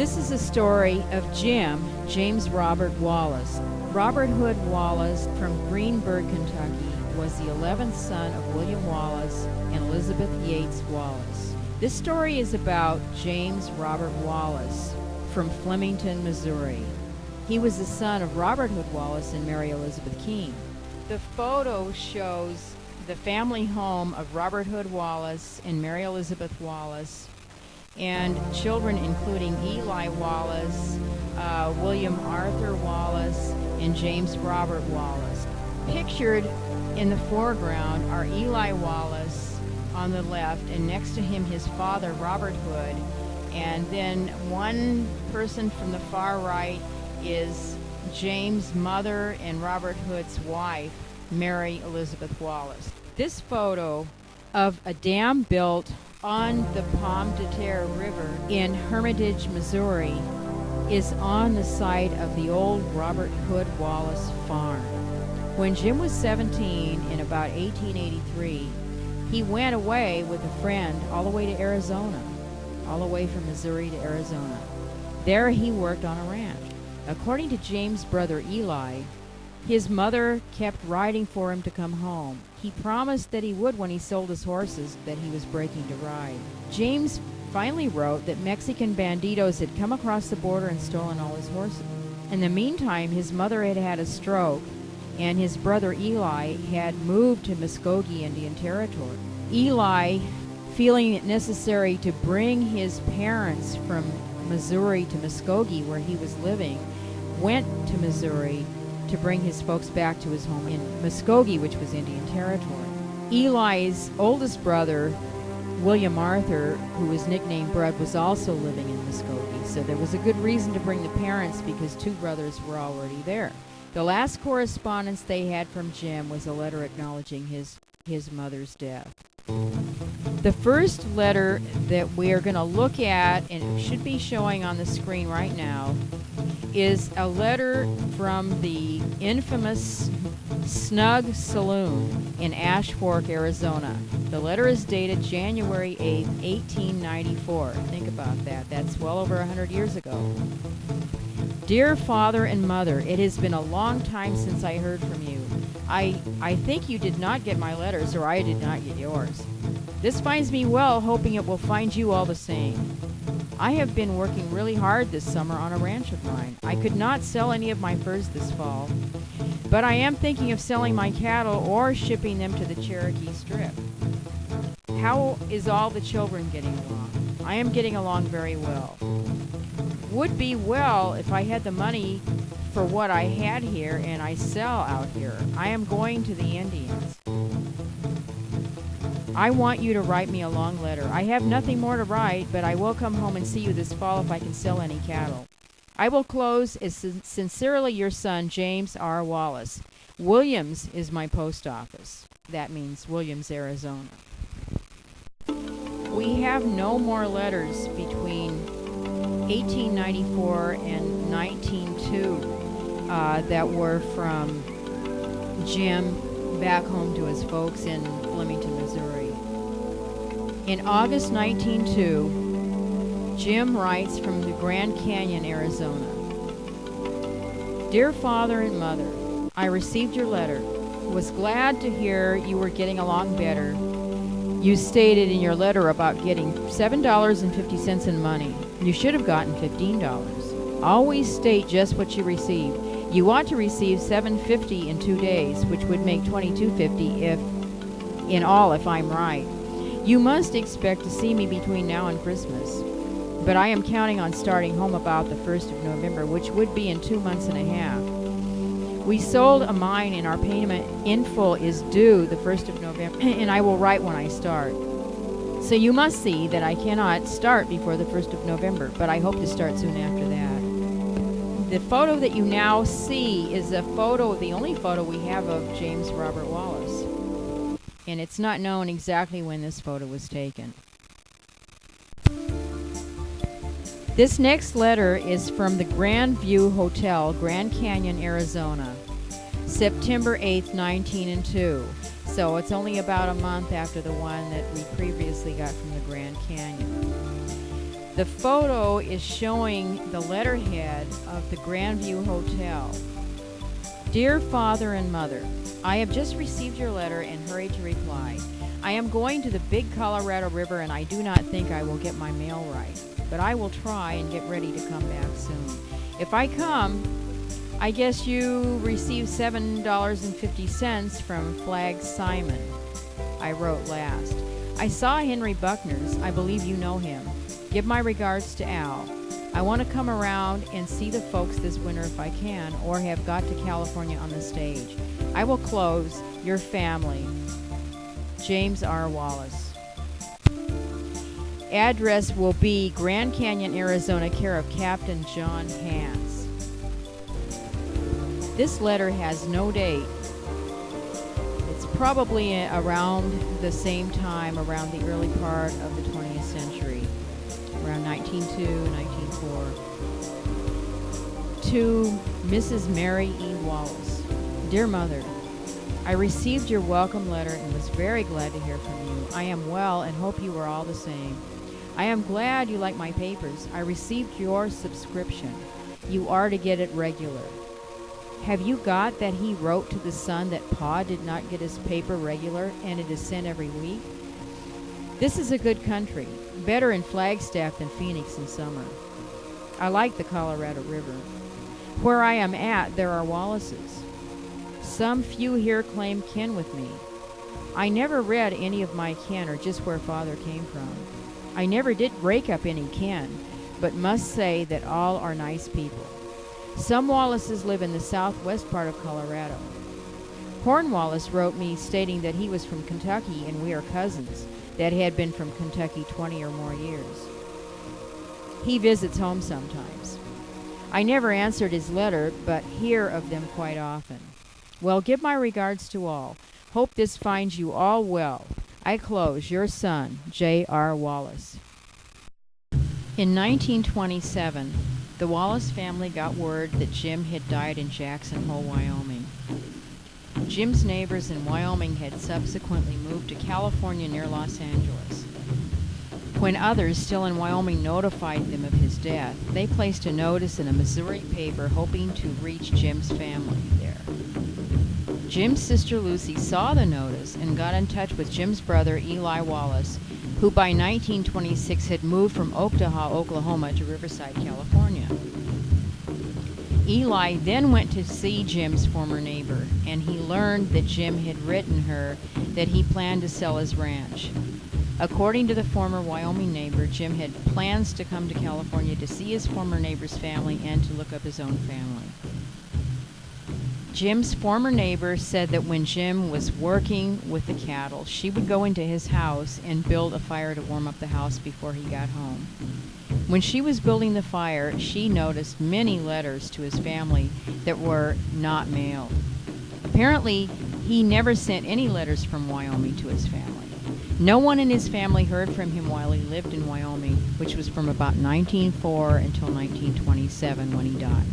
This is a story of James Robert Wallace. Robert Hood Wallace from Greenburgh, Kentucky, was the 11th son of William Wallace and Elizabeth Yates Wallace. This story is about James Robert Wallace from Flemington, Missouri. He was the son of Robert Hood Wallace and Mary Elizabeth King. The photo shows the family home of Robert Hood Wallace and Mary Elizabeth Wallace, and children including Eli Wallace, William Arthur Wallace, and James Robert Wallace. Pictured in the foreground are Eli Wallace on the left, and next to him his father, Robert Hood, and then one person from the far right is James' mother and Robert Hood's wife, Mary Elizabeth Wallace. This photo of a dam built on the Pomme de Terre River in Hermitage, Missouri, is on the site of the old Robert Hood Wallace farm. When Jim was 17 in about 1883, he went away with a friend all the way to Arizona, all the way from Missouri to Arizona. There he worked on a ranch. According to James' brother Eli, his mother kept writing for him to come home. He promised that he would when he sold his horses that he was breaking to ride. James finally wrote that Mexican banditos had come across the border and stolen all his horses. In the meantime, his mother had had a stroke, and his brother Eli had moved to Muskogee Indian Territory. Eli, feeling it necessary to bring his parents from Missouri to Muskogee, where he was living, went to Missouri to bring his folks back to his home in Muskogee, which was Indian Territory. Eli's oldest brother, William Arthur, who was nicknamed Bud, was also living in Muskogee, so there was a good reason to bring the parents because two brothers were already there. The last correspondence they had from Jim was a letter acknowledging his mother's death. The first letter that we are going to look at, and it should be showing on the screen right now, is a letter from the infamous Snug Saloon in Ash Fork, Arizona. The letter is dated January 8, 1894. Think about that. That's well over 100 years ago. Dear Father and Mother, it has been a long time since I heard from you. I think you did not get my letters, or I did not get yours. This finds me well, hoping it will find you all the same. I have been working really hard this summer on a ranch of mine. I could not sell any of my furs this fall, but I am thinking of selling my cattle or shipping them to the Cherokee Strip. How is all the children getting along? I am getting along very well. Would be well if I had the money for what I had here and I sell out here. I am going to the Indians. I want you to write me a long letter. I have nothing more to write, but I will come home and see you this fall if I can sell any cattle. I will close as sincerely your son, James R. Wallace. Williams is my post office. That means Williams, Arizona. We have no more letters between 1894 and 1902 that were from Jim back home to his folks in Flemington, Missouri. In August 1902, Jim writes from the Grand Canyon, Arizona. Dear Father and Mother, I received your letter. Was glad to hear you were getting along better. You stated in your letter about getting $7.50 in money. You should have gotten $15. Always state just what you received. You ought to receive $7.50 in 2 days, which would make $22.50 in all if I'm right. You must expect to see me between now and Christmas, but I am counting on starting home about the 1st of November, which would be in 2 months and a half. We sold a mine and our payment in full is due the 1st of November, and I will write when I start. So you must see that I cannot start before the 1st of November, but I hope to start soon after that. The photo that you now see is a photo, the only photo we have of James Robert Wallace. And it's not known exactly when this photo was taken. This next letter is from the Grand View Hotel, Grand Canyon, Arizona, September 8th, 1902. So it's only about a month after the one that we previously got from the Grand Canyon. The photo is showing the letterhead of the Grandview Hotel. Dear Father and Mother, I have just received your letter and hurry to reply. I am going to the big Colorado River and I do not think I will get my mail right, but I will try and get ready to come back soon. If I come, I guess you receive $7.50 from Flag Simon. I wrote last. I saw Henry Buckner's. I believe you know him. Give my regards to Al. I want to come around and see the folks this winter if I can, or have got to California on the stage. I will close. Your family. James R. Wallace. Address will be Grand Canyon, Arizona, care of Captain John Hance. This letter has no date. It's probably around the same time, around the early part of the 20th century, around 1902, 1904. To Mrs. Mary E. Wallace. Dear Mother, I received your welcome letter and was very glad to hear from you. I am well and hope you are all the same. I am glad you like my papers. I received your subscription. You are to get it regular. Have you got that he wrote to the Sun that Pa did not get his paper regular and it is sent every week? This is a good country, better in Flagstaff than Phoenix in summer. I like the Colorado River. Where I am at, there are Wallaces. Some few here claim kin with me. I never read any of my kin or just where Father came from. I never did rake up any kin, but must say that all are nice people. Some Wallaces live in the southwest part of Colorado. Horn Wallace wrote me stating that he was from Kentucky and we are cousins that had been from Kentucky 20 or more years. He visits home sometimes. I never answered his letter, but hear of them quite often. Well, give my regards to all. Hope this finds you all well. I close. Your son, J.R. Wallace. In 1927, the Wallace family got word that Jim had died in Jackson Hole, Wyoming. Jim's neighbors in Wyoming had subsequently moved to California near Los Angeles. When others still in Wyoming notified them of his death, they placed a notice in a Missouri paper hoping to reach Jim's family there. Jim's sister Lucy saw the notice and got in touch with Jim's brother Eli Wallace, who by 1926 had moved from Oklahoma, Oklahoma to Riverside, California. Eli then went to see Jim's former neighbor, and he learned that Jim had written her that he planned to sell his ranch. According to the former Wyoming neighbor, Jim had plans to come to California to see his former neighbor's family and to look up his own family. Jim's former neighbor said that when Jim was working with the cattle, she would go into his house and build a fire to warm up the house before he got home. When she was building the fire, she noticed many letters to his family that were not mailed. Apparently, he never sent any letters from Wyoming to his family. No one in his family heard from him while he lived in Wyoming, which was from about 1904 until 1927 when he died.